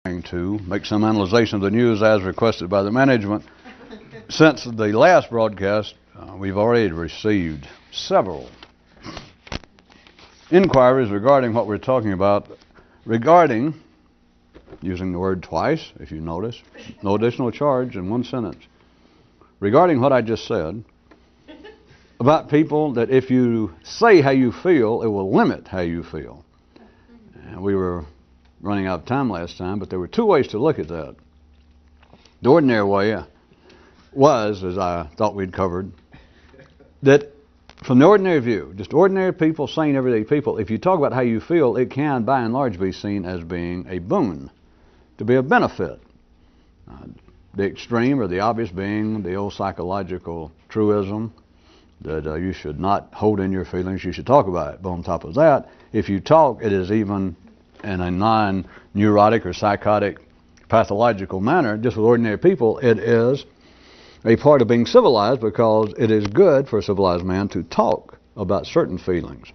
to make some analysis of the news as requested by the management. Since the last broadcast, we've already received several inquiries regarding what we're talking about, regarding, using the word twice, if you notice, no additional charge in one sentence, regarding what I just said, about people that if you say how you feel, it will limit how you feel. And we were running out of time last time, but there were two ways to look at that. The ordinary way was, as I thought we'd covered, that from the ordinary view, just ordinary people, sane, everyday people, if you talk about how you feel, it can, by and large, be seen as being a boon, to be a benefit. The extreme or the obvious being the old psychological truism that you should not hold in your feelings, you should talk about it. But on top of that, if you talk, it is even in a non-neurotic or psychotic pathological manner, just with ordinary people, it is a part of being civilized, because it is good for a civilized man to talk about certain feelings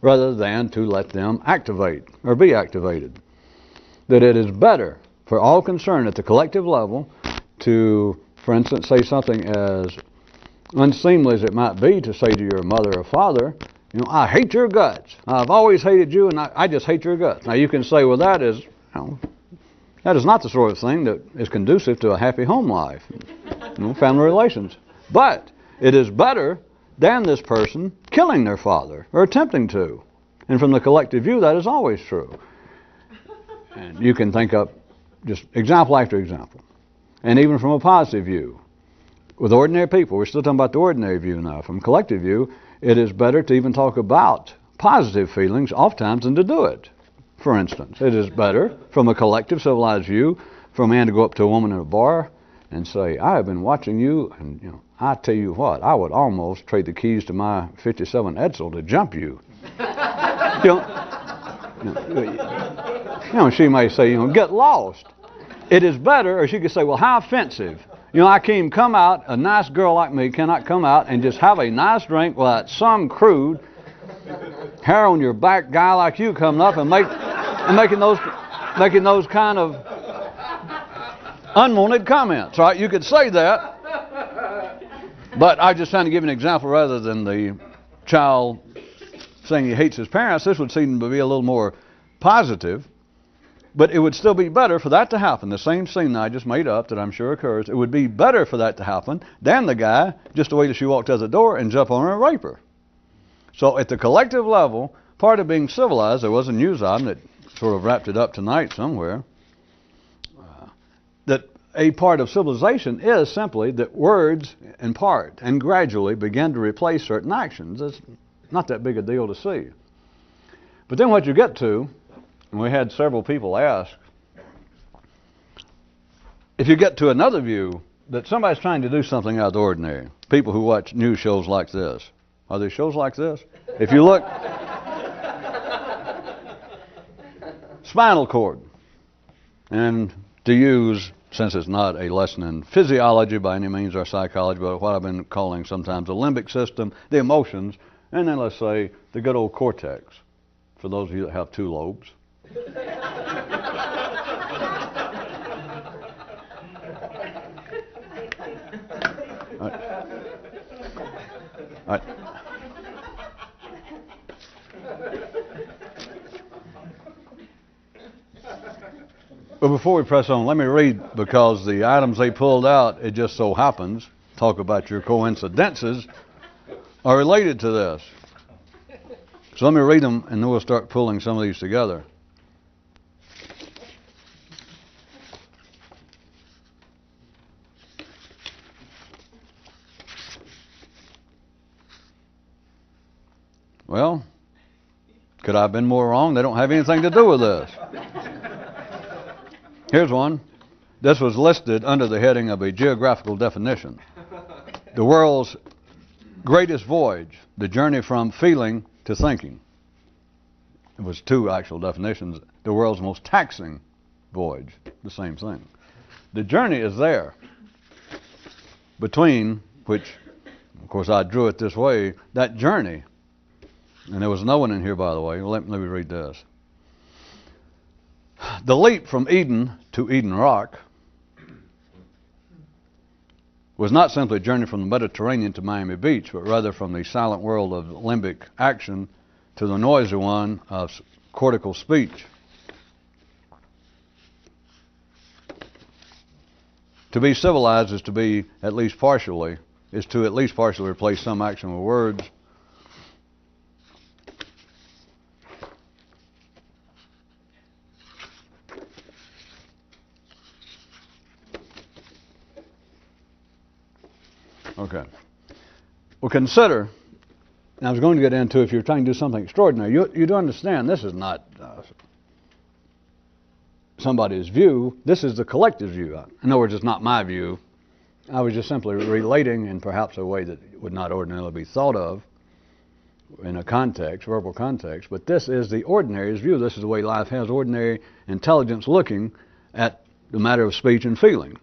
rather than to let them activate or be activated. That it is better for all concerned at the collective level to, for instance, say something as unseemly as it might be to say to your mother or father, you know, I hate your guts. I've always hated you, and I just hate your guts. Now you can say, well, that is, that is not the sort of thing that is conducive to a happy home life, family relations. But it is better than this person killing their father or attempting to. And from the collective view, that is always true. And you can think up just example after example. And even from a positive view, with ordinary people, we're still talking about the ordinary view now. From collective view, it is better to even talk about positive feelings oftentimes than to do it. For instance, it is better from a collective civilized view for a man to go up to a woman in a bar and say, I have been watching you, and I tell you what, I would almost trade the keys to my 57 Edsel to jump you. She may say, get lost. It is better, or she could say, well, how offensive. I can't even come out, a nice girl like me cannot come out and just have a nice drink without some crude hair on your back guy like you coming up and making those kind of unwanted comments, right? You could say that, but I'm just trying to give an example rather than the child saying he hates his parents. This would seem to be a little more positive. But it would still be better for that to happen. The same scene that I just made up that I'm sure occurs, it would be better for that to happen than the guy just wait till she walked out the door and jump on her and rape her. So at the collective level, part of being civilized, there was a news item that sort of wrapped it up tonight somewhere, that a part of civilization is simply that words in part and gradually begin to replace certain actions. It's not that big a deal to see. But then what you get to, and we had several people ask, if you get to another view, that somebody's trying to do something out of the ordinary. People who watch news shows like this. Are there shows like this? If you look, spinal cord. And to use, since it's not a lesson in physiology by any means or psychology, but what I've been calling sometimes the limbic system, the emotions, and then let's say the good old cortex, for those of you that have two lobes. All right. But before we press on, let me read, because the items they pulled out, it just so happens, talk about your coincidences, are related to this. So let me read them, and then we'll start pulling some of these together. Well, could I have been more wrong? They don't have anything to do with this. Here's one. This was listed under the heading of a geographical definition. The world's greatest voyage, the journey from feeling to thinking. It was two actual definitions. The world's most taxing voyage, the same thing. The journey is there, between which, of course, I drew it this way, that journey. And there was no one in here, by the way. Let me read this. The leap from Eden to Eden Rock was not simply a journey from the Mediterranean to Miami Beach, but rather from the silent world of limbic action to the noisy one of cortical speech. To be civilized is to at least partially replace some action with words. Okay. Well, consider, and I was going to get into, if you're trying to do something extraordinary, you do understand this is not somebody's view. This is the collective view. In other words, it's not my view. I was just simply relating in perhaps a way that would not ordinarily be thought of in a context, verbal context, but this is the ordinary's view. This is the way life has ordinary intelligence looking at the matter of speech and feeling.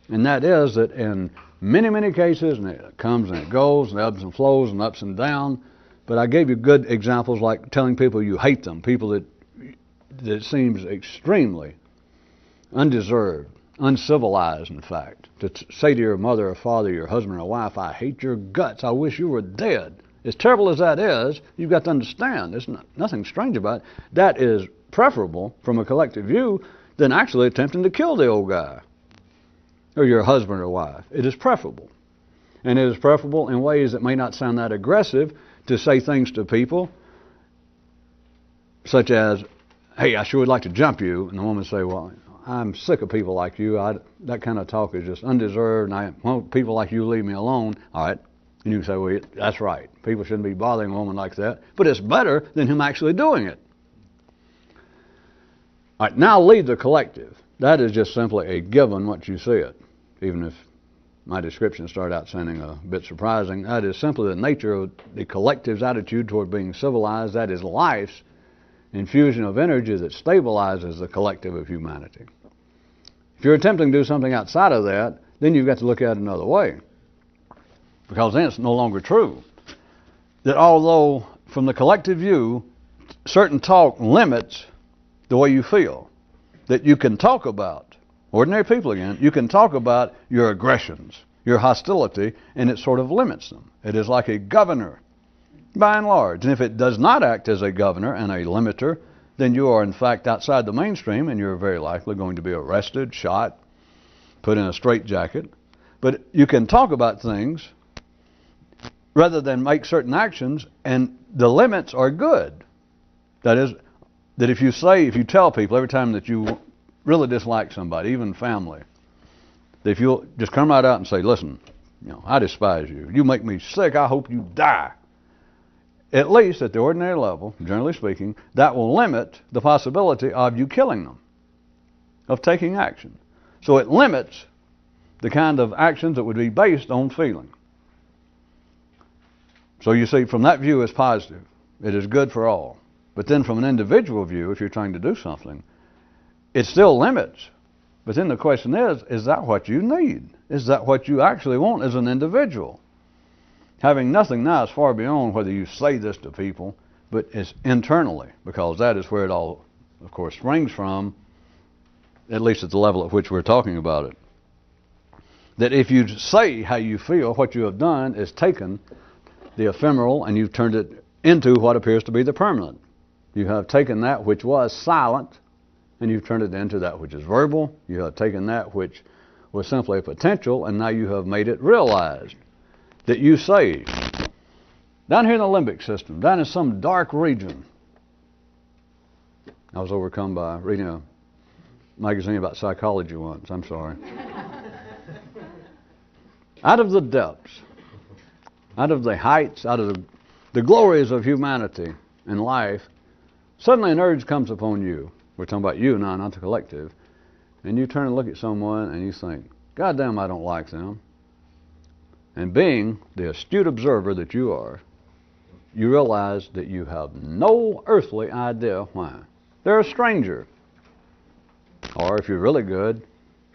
And that is that in many, many cases, and it comes and it goes, and ebbs and flows and ups and downs, but I gave you good examples like telling people you hate them, people that it seems extremely undeserved, uncivilized, in fact, to say to your mother or father, your husband or wife, I hate your guts, I wish you were dead. As terrible as that is, you've got to understand, there's nothing strange about it. That is preferable from a collective view than actually attempting to kill the old guy or your husband or wife. It is preferable. And it is preferable in ways that may not sound that aggressive to say things to people such as, hey, I sure would like to jump you. And the woman say, well, I'm sick of people like you. That kind of talk is just undeserved, and I want people like you leave me alone. All right. And you can say, well, that's right. People shouldn't be bothering a woman like that. But it's better than him actually doing it. All right, now leave the collective. That is just simply a given what you see it. Even if my description started out sounding a bit surprising, that is simply the nature of the collective's attitude toward being civilized. That is life's infusion of energy that stabilizes the collective of humanity. If you're attempting to do something outside of that, then you've got to look at it another way. Because then it's no longer true. That although from the collective view, certain talk limits the way you feel, that you can talk about, ordinary people again, you can talk about your aggressions, your hostility, and it sort of limits them. It is like a governor, by and large. And if it does not act as a governor and a limiter, then you are in fact outside the mainstream, and you're very likely going to be arrested, shot, put in a straitjacket. But you can talk about things rather than make certain actions, and the limits are good. That is, that if you tell people every time that you really dislike somebody, even family, that if you'll just come right out and say, listen, I despise you. You make me sick. I hope you die. At least at the ordinary level, generally speaking, that will limit the possibility of you killing them, of taking action. So it limits the kind of actions that would be based on feeling. So you see, from that view, it's positive. It is good for all. But then from an individual view, if you're trying to do something, it still limits. But then the question is that what you need? Is that what you actually want as an individual? Having nothing now is far beyond whether you say this to people, but it's internally, because that is where it all, of course, springs from, at least at the level at which we're talking about it. That if you say how you feel, what you have done is taken the ephemeral and you've turned it into what appears to be the permanent. You have taken that which was silent and you've turned it into that which is verbal. You have taken that which was simply a potential and now you have made it realized. That you say, down here in the limbic system, down in some dark region, I was overcome by reading a magazine about psychology once, I'm sorry. Out of the depths, out of the heights, out of the glories of humanity and life, suddenly an urge comes upon you. We're talking about you now, not the collective. And you turn and look at someone and you think, God damn, I don't like them. And being the astute observer that you are, you realize that you have no earthly idea why. They're a stranger. Or if you're really good,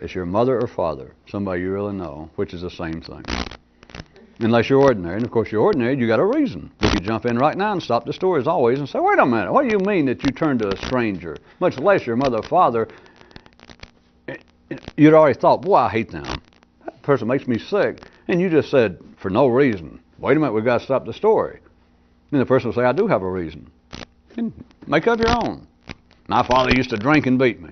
it's your mother or father, somebody you really know, which is the same thing. Unless you're ordinary. And of course, you're ordinary, you got a reason. We could jump in right now and stop the story as always and say, wait a minute, what do you mean that you turn to a stranger, much less your mother or father? You'd already thought, boy, I hate them. That person makes me sick. And you just said, for no reason. Wait a minute, we've got to stop the story. And the person will say, I do have a reason. And make up your own. My father used to drink and beat me.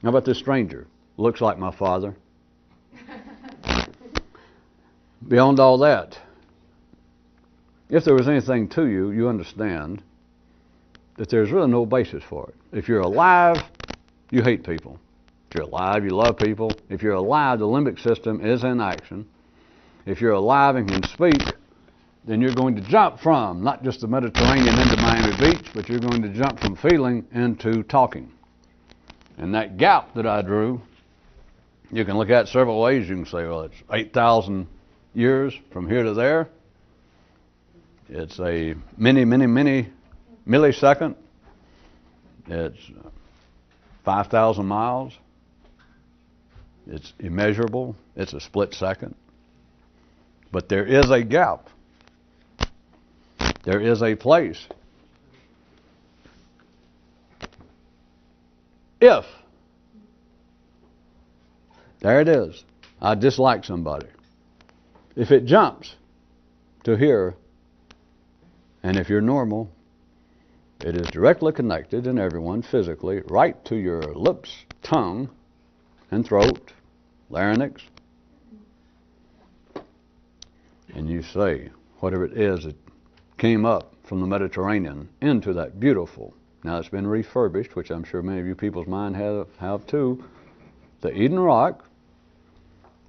How about this stranger? Looks like my father. Beyond all that, if there was anything to you, you understand that there's really no basis for it. If you're alive, you hate people. If you're alive, you love people. If you're alive, the limbic system is in action. If you're alive and can speak, then you're going to jump from not just the Mediterranean into Miami Beach, but you're going to jump from feeling into talking. And that gap that I drew, you can look at several ways. You can say, well, it's 8,000 years from here to there. It's a mini millisecond. It's 5,000 miles. It's immeasurable. It's a split second. But there is a gap. There is a place. If, there it is, I dislike somebody. If it jumps to here, and if you're normal, it is directly connected in everyone physically right to your lips, tongue, and throat, larynx. And you say whatever it is that came up from the Mediterranean into that beautiful, now it's been refurbished, which I'm sure many of you people's mind have too, the Eden Rock.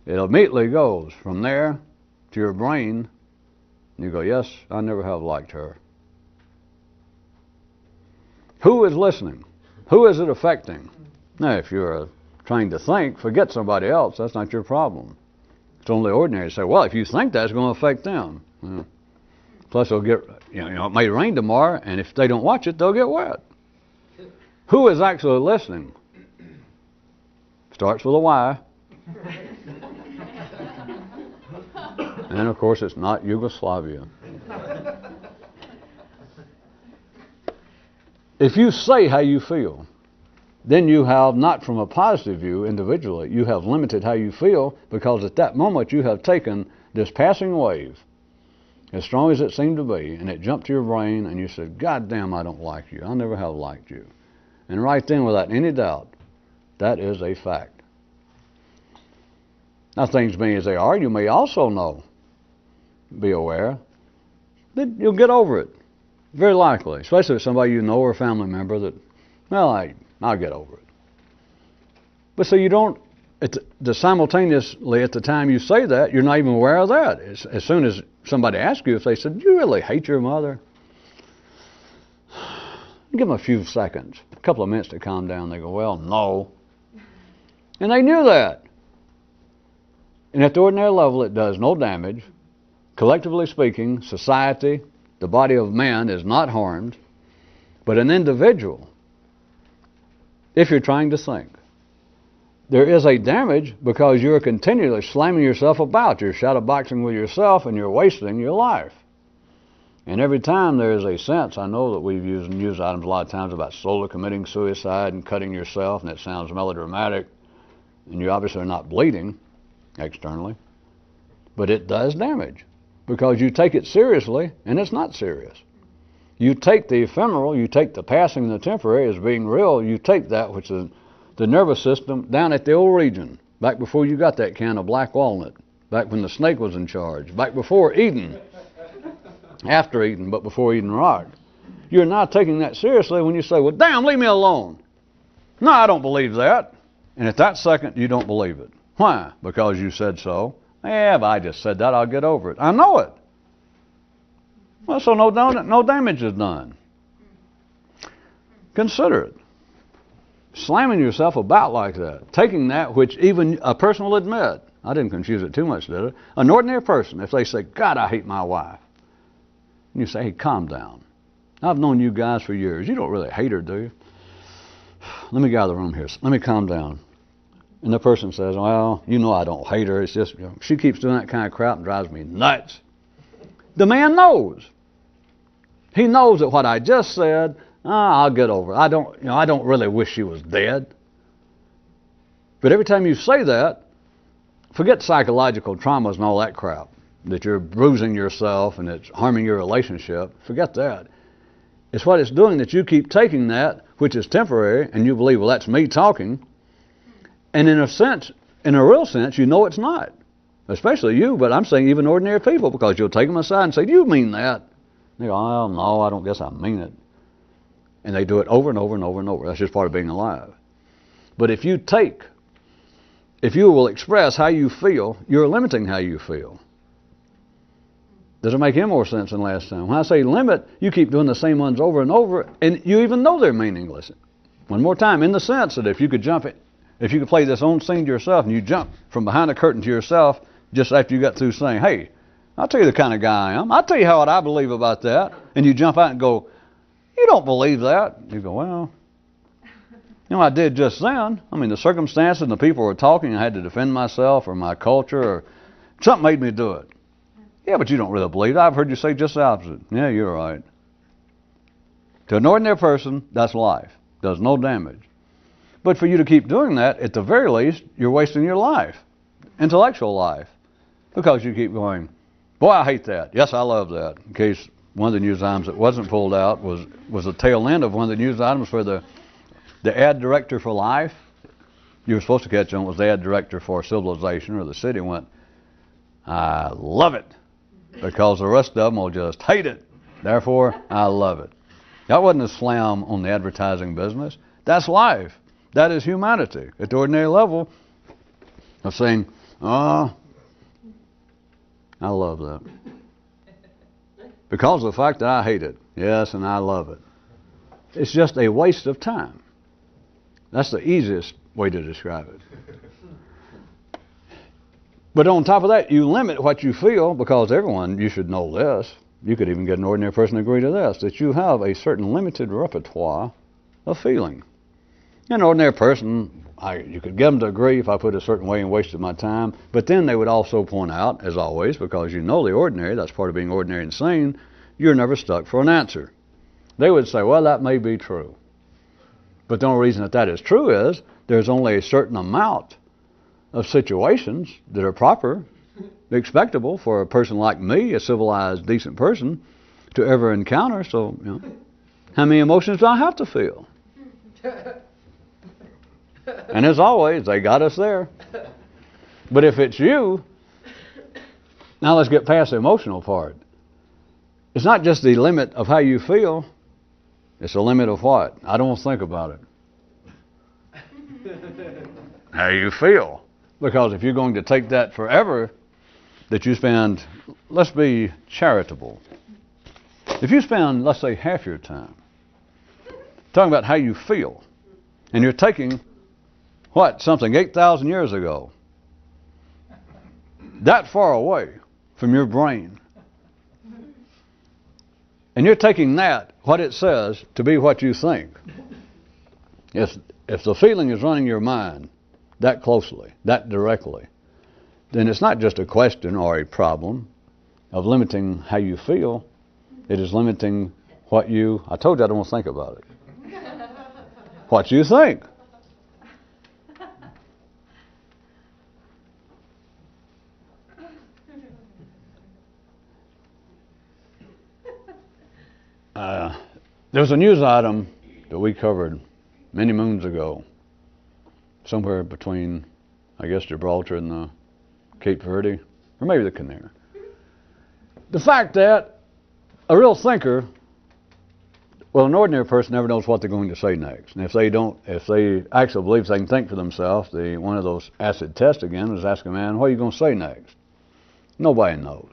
It immediately goes from there to your brain, and you go, yes, I never have liked her. Who is listening? Who is it affecting? Now, if you're trying to think, forget somebody else. That's not your problem. It's only ordinary to say, well, if you think that's going to affect them. Well, plus, they'll get, it may rain tomorrow, and if they don't watch it, they'll get wet. Who is actually listening? Starts with a Y. And of course, it's not Yugoslavia. If you say how you feel, then you have, not from a positive view individually, you have limited how you feel, because at that moment you have taken this passing wave, as strong as it seemed to be, and it jumped to your brain, and you said, God damn, I don't like you. I never have liked you. And right then, without any doubt, that is a fact. Now, things being as they are, you may also know, be aware, that you'll get over it. Very likely, especially if somebody you know or a family member that, well, I'll get over it. But so you don't, simultaneously at the time you say that, you're not even aware of that. As soon as somebody asks you if they said, do you really hate your mother? Give them a few seconds, a couple of minutes to calm down. They go, well, no. And they knew that. And at the ordinary level, it does no damage. Collectively speaking, society, the body of man is not harmed, but an individual, if you're trying to think, there is a damage because you're continually slamming yourself about. You're shadowboxing with yourself and you're wasting your life. And every time there is a sense, I know that we've used news items a lot of times about slowly committing suicide and cutting yourself, and it sounds melodramatic, and you obviously are not bleeding externally, but it does damage because you take it seriously, and it's not serious. You take the ephemeral, you take the passing and the temporary as being real, you take that which is the nervous system down at the old region, back before you got that can of black walnut, back when the snake was in charge, back before Eden, after Eden, but before Eden Rock. You're not taking that seriously when you say, well, damn, leave me alone. No, I don't believe that. And at that second, you don't believe it. Why? Because you said so. Yeah, if I just said that, I'll get over it. I know it. Well, so no damage is done. Consider it. Slamming yourself about like that. Taking that which even a person will admit. I didn't confuse it too much, did I? An ordinary person, if they say, God, I hate my wife. And you say, hey, calm down. I've known you guys for years. You don't really hate her, do you? Let me get out of the room here. Let me calm down. And the person says, well, you know I don't hate her. It's just, you know, she keeps doing that kind of crap and drives me nuts. The man knows. He knows that what I just said, I'll get over it. I don't really wish she was dead. But every time you say that, forget psychological traumas and all that crap, that you're bruising yourself and it's harming your relationship. Forget that. It's what it's doing that you keep taking that, which is temporary, and you believe, well, that's me talking. And in a sense, in a real sense, you know it's not. Especially you, but I'm saying even ordinary people, because you'll take them aside and say, do you mean that? And they go, oh, no, I don't guess I mean it. And they do it over and over and over and over. That's just part of being alive. But if you will express how you feel, you're limiting how you feel. Does it make any more sense than last time? When I say limit, you keep doing the same ones over and over, and you even know they're meaningless. One more time, in the sense that if you could play this own scene to yourself and you jump from behind the curtain to yourself just after you got through saying, hey, I'll tell you the kind of guy I am. I'll tell you what I believe about that. And you jump out and go, you don't believe that. You go, well, you know, I did just then. I mean, the circumstances and the people were talking. I had to defend myself or my culture or something made me do it. Yeah, but you don't really believe it. I've heard you say just the opposite. Yeah, you're right. To an ordinary person, that's life. Does no damage. But for you to keep doing that, at the very least, you're wasting your life, intellectual life, because you keep going, boy, I hate that. Yes, I love that. In case one of the news items that wasn't pulled out was the tail end of one of the news items for the ad director for life. You were supposed to catch on was the ad director for civilization, or the city went, I love it, because the rest of them will just hate it. Therefore, I love it. That wasn't a slam on the advertising business. That's life. That is humanity at the ordinary level of saying, I love that. Because of the fact that I hate it. Yes, and I love it. It's just a waste of time. That's the easiest way to describe it. But on top of that, you limit what you feel, because everyone, you should know this. You could even get an ordinary person to agree to this, that you have a certain limited repertoire of feeling. An ordinary person, you could get them to agree if I put it a certain way and wasted my time, but then they would also point out, as always, because you know the ordinary, that's part of being ordinary and sane, you're never stuck for an answer. They would say, well, that may be true. But the only reason that is true is there's only a certain amount of situations that are proper, expectable for a person like me, a civilized, decent person, to ever encounter. So, you know, how many emotions do I have to feel? And as always, they got us there. But if it's you, now let's get past the emotional part. It's not just the limit of how you feel. It's the limit of what? I don't think about it. How you feel. Because if you're going to take that forever, that you spend, let's be charitable. If you spend, let's say, half your time talking about how you feel, and you're taking, something 8,000 years ago, that far away from your brain, and you're taking that, what it says, to be what you think. If the feeling is running your mind that closely, that directly, then it's not just a question or a problem of limiting how you feel. It is limiting what I told you I don't think about it. What you think. There was a news item that we covered many moons ago, somewhere between, I guess, Gibraltar and the Cape Verde, or maybe the Canary. The fact that a real thinker, well, an ordinary person never knows what they're going to say next. And if they actually believe they can think for themselves, one of those acid tests again is ask a man, what are you going to say next? Nobody knows.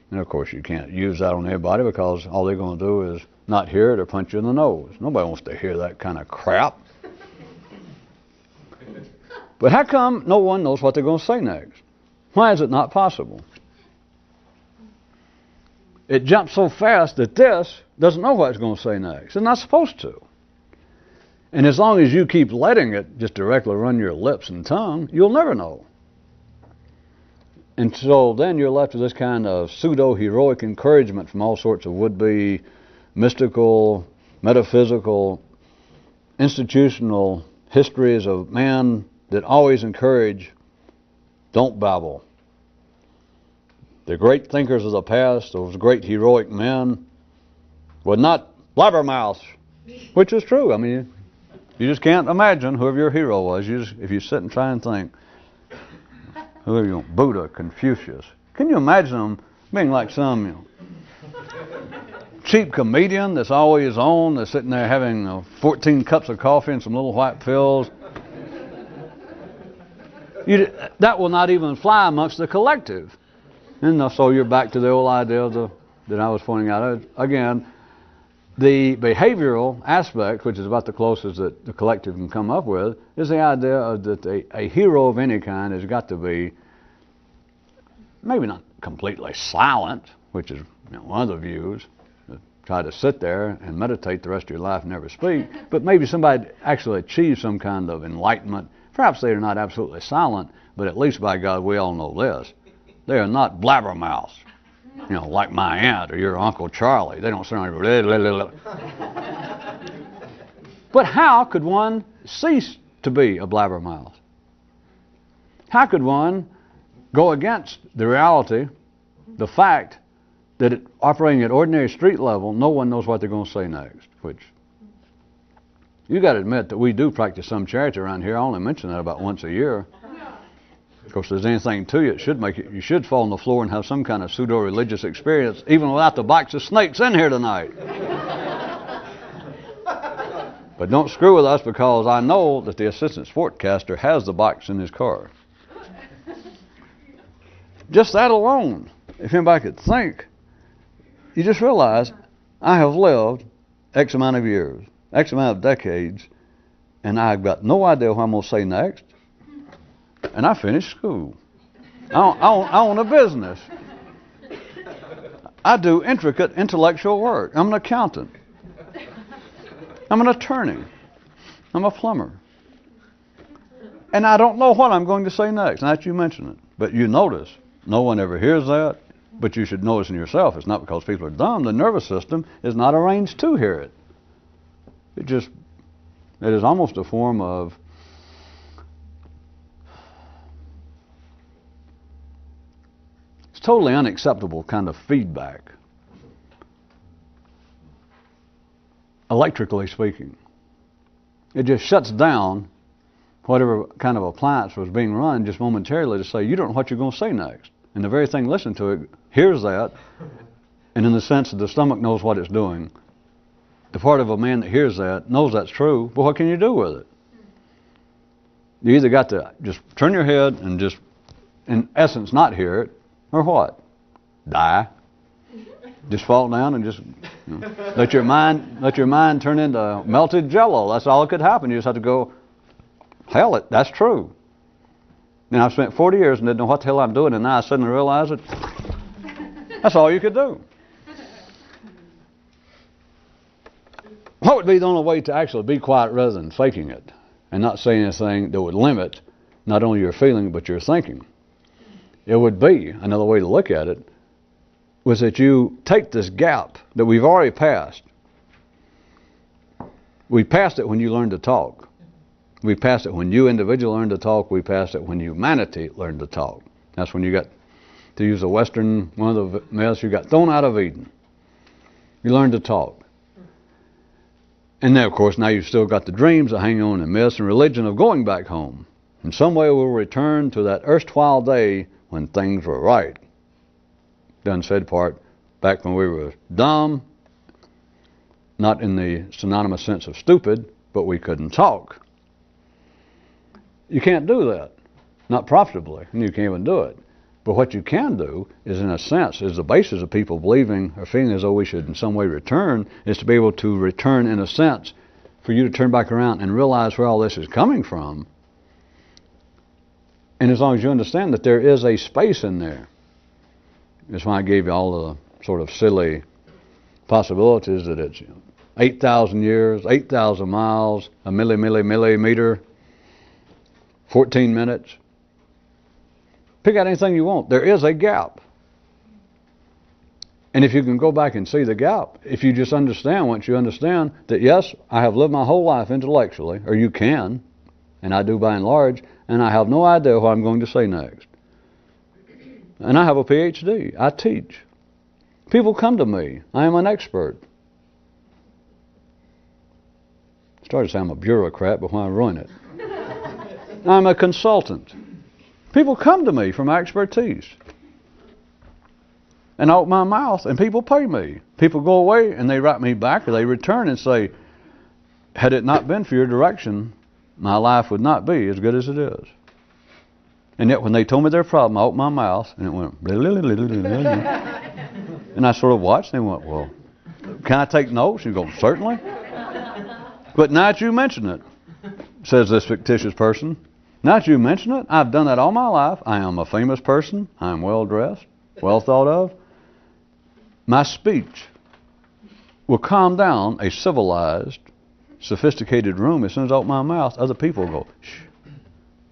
And of course, you can't use that on everybody, because all they're going to do is not hear it or punch you in the nose. Nobody wants to hear that kind of crap. But how come no one knows what they're going to say next? Why is it not possible? It jumps so fast that this doesn't know what it's going to say next. It's not supposed to. And as long as you keep letting it just directly run your lips and tongue, you'll never know. And so then you're left with this kind of pseudo-heroic encouragement from all sorts of would-be mystical, metaphysical, institutional histories of man that always encourage, don't babble. The great thinkers of the past, those great heroic men, were not blabbermouths, which is true. I mean, you just can't imagine whoever your hero was. If you sit and try and think, whoever you want, Buddha, Confucius. Can you imagine them being like some cheap comedian that's always on, that's sitting there having 14 cups of coffee and some little white pills? That will not even fly amongst the collective. And so you're back to the old idea that I was pointing out. Again, the behavioral aspect, which is about the closest that the collective can come up with, is the idea that a hero of any kind has got to be maybe not completely silent, which is one of the views. Try to sit there and meditate the rest of your life and never speak, but maybe somebody actually achieves some kind of enlightenment. Perhaps they are not absolutely silent, but at least by God we all know this. They are not blabbermouths. Like my aunt or your Uncle Charlie. They don't sound like... But how could one cease to be a blabbermouth? How could one go against the reality, the fact that operating at ordinary street level, no one knows what they're going to say next? Which, you got to admit that we do practice some charity around here. I only mention that about once a year. Of course, if there's anything to you, you should fall on the floor and have some kind of pseudo-religious experience, even without the box of snakes in here tonight. But don't screw with us, because I know that the assistant sportcaster has the box in his car. Just that alone, if anybody could think, you just realize I have lived X amount of years, X amount of decades, and I've got no idea what I'm going to say next. And I finished school. I own a business. I do intricate intellectual work. I'm an accountant. I'm an attorney. I'm a plumber. And I don't know what I'm going to say next. Now that you mention it. But you notice, no one ever hears that. But you should notice in yourself, it's not because people are dumb. The nervous system is not arranged to hear it. It is almost a form of totally unacceptable kind of feedback, electrically speaking. It just shuts down whatever kind of appliance was being run just momentarily to say, you don't know what you're going to say next. And the very thing listening to it hears that, and in the sense that the stomach knows what it's doing, the part of a man that hears that knows that's true, but what can you do with it? You either got to just turn your head and just, in essence, not hear it, or what? Die. Just fall down and just let your mind turn into melted jello. That's all that could happen. You just have to go, hell, that's true. Now, I've spent 40 years and didn't know what the hell I'm doing, and now I suddenly realize it. That's all you could do. What would be the only way to actually be quiet rather than faking it and not say anything that would limit not only your feeling but your thinking? It would be, another way to look at it, was that you take this gap that we've already passed. We passed it when you learned to talk. We passed it when you individually learned to talk. We passed it when humanity learned to talk. That's when you got, to use a Western, one of the myths, you got thrown out of Eden. You learned to talk. And then, of course, now you've still got the dreams that hang on in myths and religion of going back home. In some way we'll return to that erstwhile day when things were right. The unsaid part, back when we were dumb, not in the synonymous sense of stupid, but we couldn't talk. You can't do that, not profitably, and you can't even do it. But what you can do is, in a sense, is the basis of people believing or feeling as though we should in some way return, is to be able to return in a sense, for you to turn back around and realize where all this is coming from. And as long as you understand that there is a space in there, that's why I gave you all the sort of silly possibilities that it's 8,000 years, 8,000 miles, a millimeter, 14 minutes. Pick out anything you want. There is a gap. And if you can go back and see the gap, if you just understand, once you understand that, yes, I have lived my whole life intellectually, or you can, and I do by and large, and I have no idea what I'm going to say next. And I have a PhD. I teach. People come to me. I am an expert. Started to say I'm a bureaucrat, but why ruin it? I'm a consultant. People come to me for my expertise. And I open my mouth, and people pay me. People go away, and they write me back, or they return and say, had it not been for your direction, my life would not be as good as it is. And yet when they told me their problem, I opened my mouth, and it went, and I sort of watched, and they went, well, can I take notes? And you go, certainly. But now that you mention it, says this fictitious person, now that you mention it, I've done that all my life. I am a famous person. I am well dressed, well thought of. My speech will calm down a civilized, sophisticated room. As soon as I open my mouth, other people will go, shh,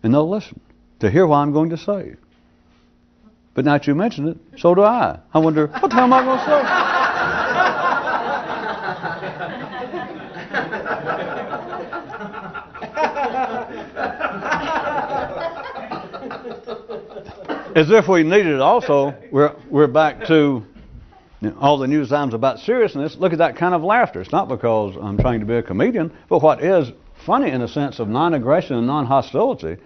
and they'll listen to hear what I'm going to say. But now that you mention it, so do I. I wonder, what the hell am I going to say? As if we needed it also, we're back to all the news items about seriousness. Look at that kind of laughter. It's not because I'm trying to be a comedian, but what is funny in a sense of non-aggression and non-hostility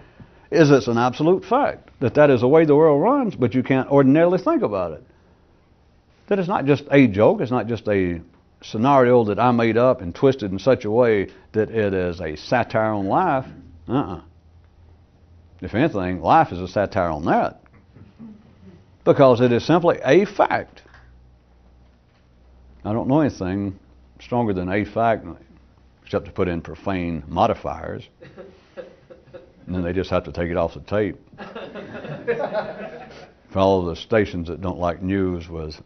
is it's an absolute fact that is the way the world runs, but you can't ordinarily think about it. That it's not just a joke, it's not just a scenario that I made up and twisted in such a way that it is a satire on life. If anything, life is a satire on that. Because it is simply a fact. I don't know anything stronger than a fact, except to put in profane modifiers. And then they just have to take it off the tape. For all of the stations that don't like news with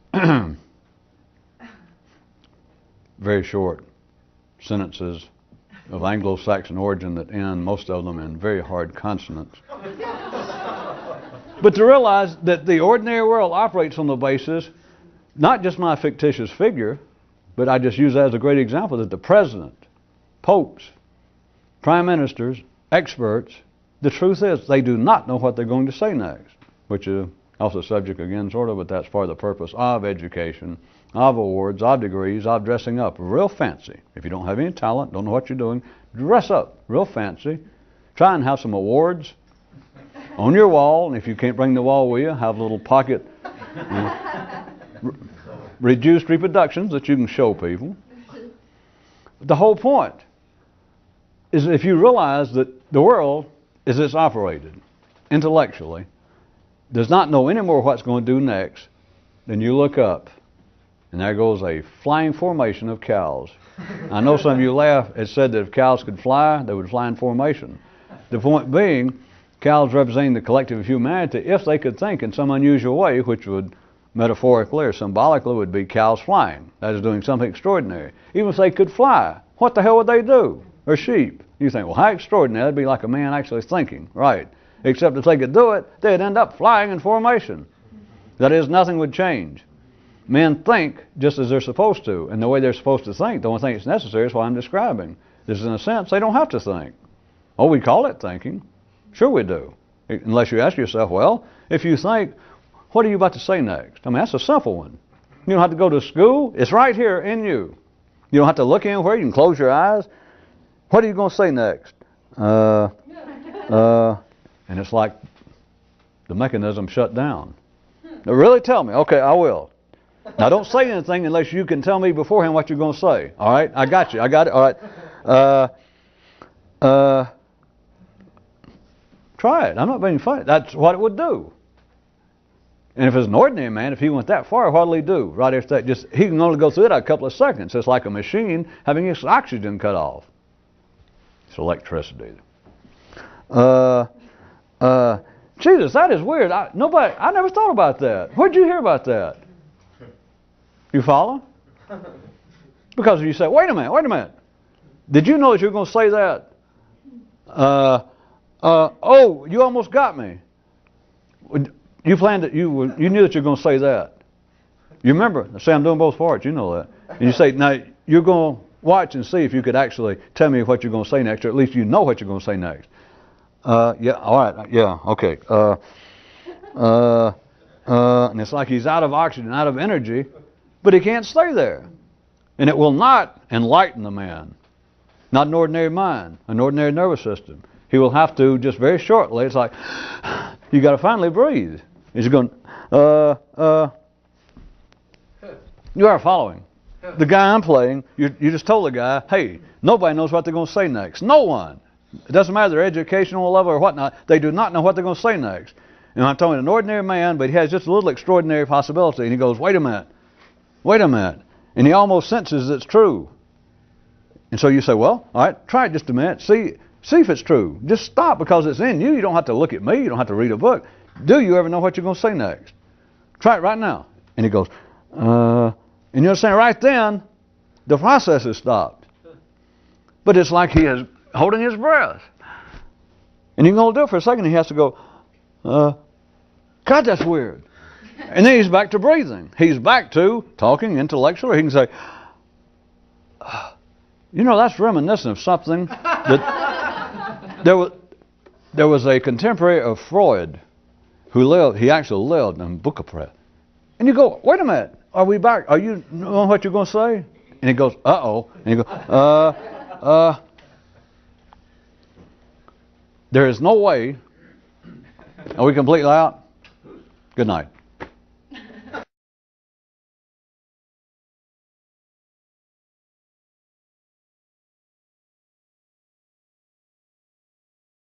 very short sentences of Anglo-Saxon origin that end, most of them, in very hard consonants. But to realize that the ordinary world operates on the basis, not just my fictitious figure, but I just use that as a great example, that the president, popes, prime ministers, experts, the truth is they do not know what they're going to say next, which is also subject again, sort of, but that's part of the purpose of education, of awards, of degrees, of dressing up real fancy. If you don't have any talent, don't know what you're doing, dress up real fancy. Try and have some awards on your wall, and if you can't bring the wall with you, have little pocket reduced reproductions that you can show people. The whole point is if you realize that the world, as it's operated intellectually, does not know any more what's going to do next, then you look up, and there goes a flying formation of cows. I know some of you laugh. It said that if cows could fly, they would fly in formation. The point being, cows representing the collective of humanity, if they could think in some unusual way, which would metaphorically or symbolically would be cows flying. That is doing something extraordinary. Even if they could fly, what the hell would they do? Or sheep. You think, well, how extraordinary. That'd be like a man actually thinking. Right. Except if they could do it, they'd end up flying in formation. That is, nothing would change. Men think just as they're supposed to. And the way they're supposed to think, the only thing that's necessary is what I'm describing. This is, in a sense, they don't have to think. Oh, we call it thinking. Sure we do. Unless you ask yourself, well, if you think, what are you about to say next? I mean, that's a simple one. You don't have to go to school. It's right here in you. You don't have to look anywhere. You can close your eyes. What are you going to say next? And it's like the mechanism shut down. Now, really tell me. Okay, I will. Now, don't say anything unless you can tell me beforehand what you're going to say. All right? I got you. I got it. All right. Try it. I'm not being funny. That's what it would do. And if it's an ordinary man, if he went that far, what'll he do? Right after that, he can only go through it a couple of seconds. It's like a machine having its oxygen cut off. It's electricity. Jesus, that is weird. I never thought about that. Where'd you hear about that? You follow? Because you say, wait a minute. Did you know that you were going to say that? Oh, you almost got me. You planned it. You knew that you were going to say that. You remember? Say, I'm doing both parts. You know that. And you say, now you're going to watch and see if you could actually tell me what you're going to say next, or at least you know what you're going to say next. Yeah. All right. Yeah. Okay. And it's like he's out of oxygen, out of energy, but he can't stay there. And it will not enlighten the man. Not an ordinary mind, an ordinary nervous system. He will have to just very shortly, it's like, you got to finally breathe. He's going, you are following. The guy I'm playing, you just told the guy, hey, nobody knows what they're going to say next. No one. It doesn't matter their educational level or whatnot. They do not know what they're going to say next. And I'm talking an ordinary man, but he has just a little extraordinary possibility. And he goes, wait a minute. And he almost senses it's true. And so you say, well, all right, try it just a minute. See if it's true. Just stop because it's in you. You don't have to look at me. You don't have to read a book. Do you ever know what you're going to say next? Try it right now. And he goes, and you understand, right then, the process is stopped. But it's like he is holding his breath. And he can only do it for a second. He has to go, God, that's weird. And then he's back to breathing. He's back to talking intellectually. He can say, you know, that's reminiscent of something that there was a contemporary of Freud who lived. He actually lived in Bucharest. And you go, wait a minute, are we back? Are you know what you're going to say? And he goes, uh-oh. And you go, there is no way. Are we completely out? Good night.